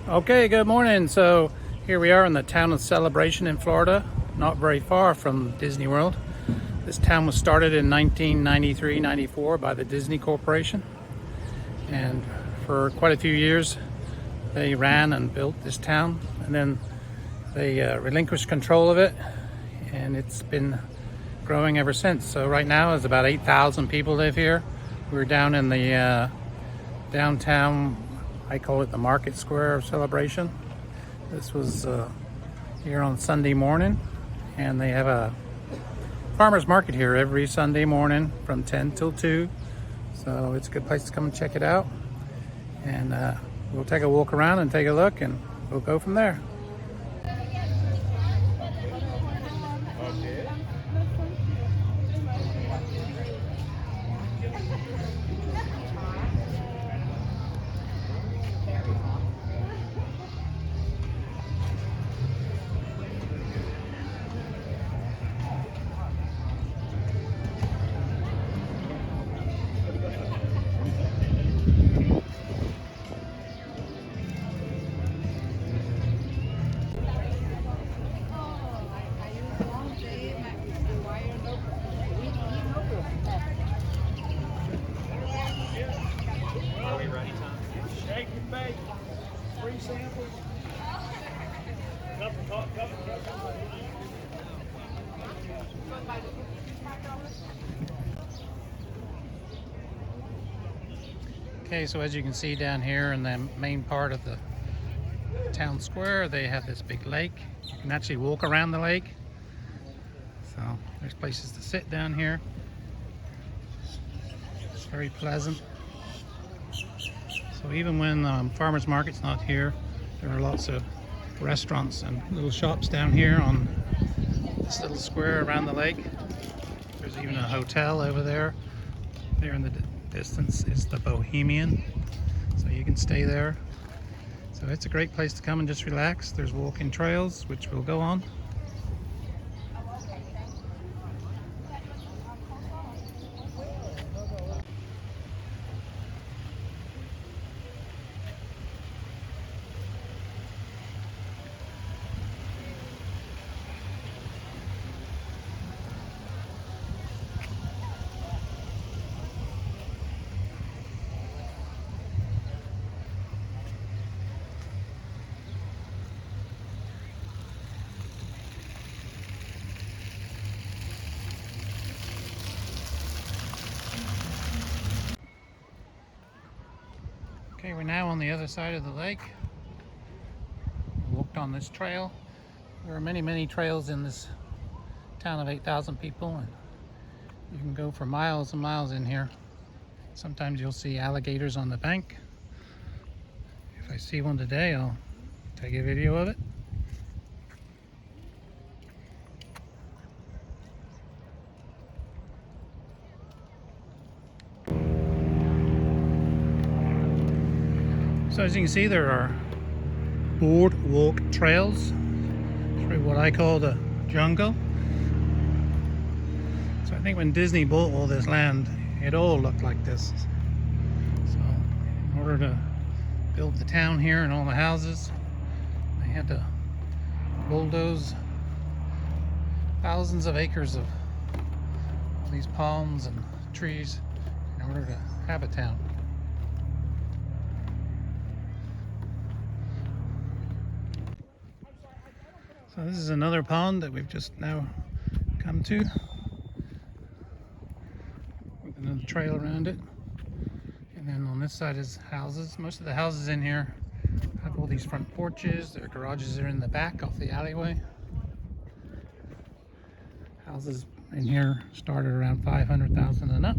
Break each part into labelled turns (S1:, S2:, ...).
S1: Okay, good morning. So here we are in the town of Celebration in Florida, not very far from Disney World. This town was started in 1993-94 by the Disney Corporation, and for quite a few years they ran and built this town, and then they relinquished control of it, and it's been growing ever since. So right now it's about 8,000 people live here. We're down in the downtown, I call it the Market Square of Celebration. This was here on Sunday morning, and they have a farmer's market here every Sunday morning from 10 till 2. So it's a good place to come and check it out. And we'll take a walk around and take a look, and we'll go from there.
S2: Shake and bake. 3 samples. Cup.
S1: Okay, so as you can see down here in the main part of the town square, they have this big lake. You can actually walk around the lake. So there's places to sit down here. It's very pleasant. So even when farmers market's not here, there are lots of restaurants and little shops down here on this little square around the lake. There's even a hotel over there. There in the distance is the Bohemian, so you can stay there. So it's a great place to come and just relax. There's walking trails, which we'll go on. Okay, we're now on the other side of the lake. We walked on this trail. There are many trails in this town of 8,000 people, and you can go for miles and miles in here. Sometimes you'll see alligators on the bank. If I see one today, I'll take a video of it. So as you can see, there are boardwalk trails through what I call the jungle. So I think when Disney bought all this land, it all looked like this. So in order to build the town here and all the houses, they had to bulldoze thousands of acres of all these palms and trees in order to have a town. So this is another pond that we've just now come to, with another trail around it. And then on this side is houses. Most of the houses in here have all these front porches. Their garages are in the back off the alleyway. Houses in here start at around 500,000 and up.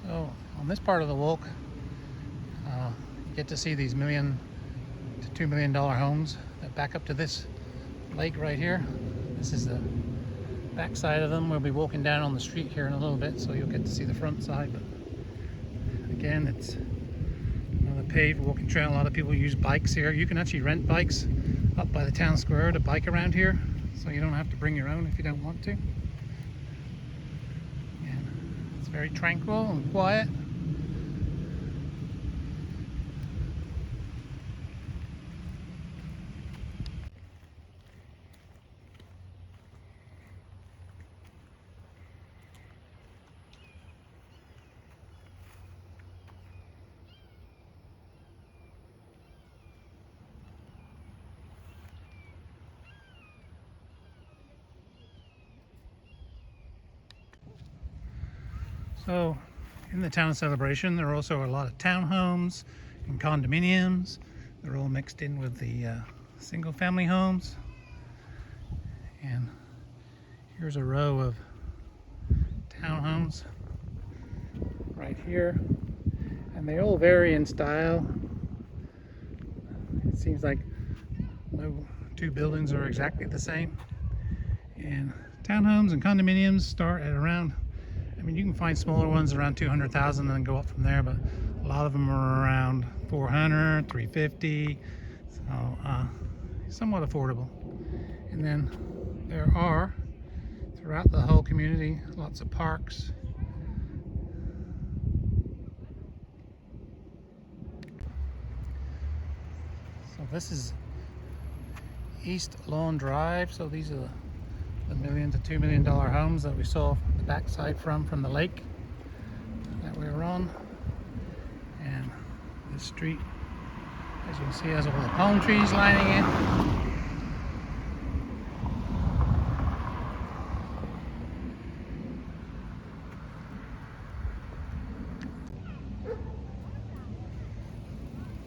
S1: So on this part of the walk, you get to see these $1 million to $2 million homes that back up to this lake right here. This is the back side of them. We'll be walking down on the street here in a little bit, so you'll get to see the front side. But again, it's another paved walking trail. A lot of people use bikes here. You can actually rent bikes up by the town square to bike around here. so you don't have to bring your own if you don't want to. And it's very tranquil and quiet. So in the town of Celebration, there are also a lot of townhomes and condominiums. They're all mixed in with the single family homes. And here's a row of townhomes right here. And they all vary in style. It seems like no two buildings are exactly the same. And townhomes and condominiums start at around, I mean, you can find smaller ones around 200,000 and then go up from there, but a lot of them are around 400, 350, so somewhat affordable. And then there are, throughout the whole community, lots of parks. So this is East Lawn Drive, so these are the $1 million to $2 million homes that we saw the backside from the lake that we were on. And this street, as you can see, has all the palm trees lining it.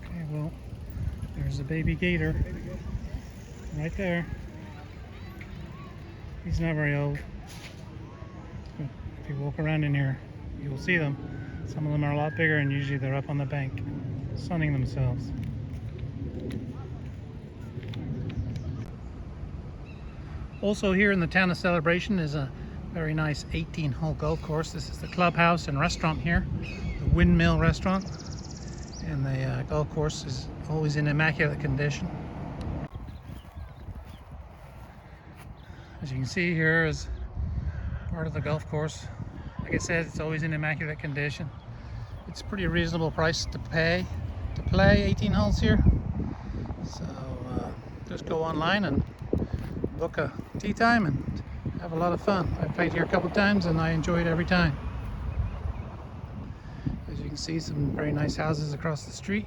S1: Okay, well, there's a baby gator right there. He's not very old. If you walk around in here, you will see them. Some of them are a lot bigger, and usually they're up on the bank, sunning themselves. Also here in the town of Celebration is a very nice 18-hole golf course. This is the clubhouse and restaurant here, the Windmill Restaurant. And the golf course is always in immaculate condition. As you can see, here is part of the golf course. Like I said, it's always in immaculate condition. It's a pretty reasonable price to pay to play 18 holes here. So just go online and book a tee time and have a lot of fun. I've played here a couple times and I enjoy it every time. As you can see, some very nice houses across the street.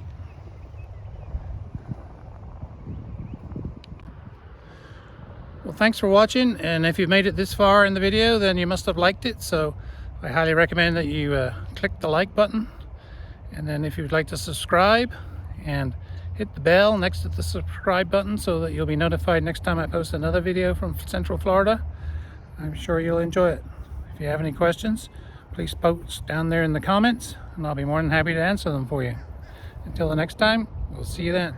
S1: Well, thanks for watching, and if you've made it this far in the video, then you must have liked it, so I highly recommend that you click the like button, and then if you'd like to subscribe and hit the bell next to the subscribe button so that you'll be notified next time I post another video from Central Florida. I'm sure you'll enjoy it. If you have any questions, please post down there in the comments, and I'll be more than happy to answer them for you. Until the next time, we'll see you then.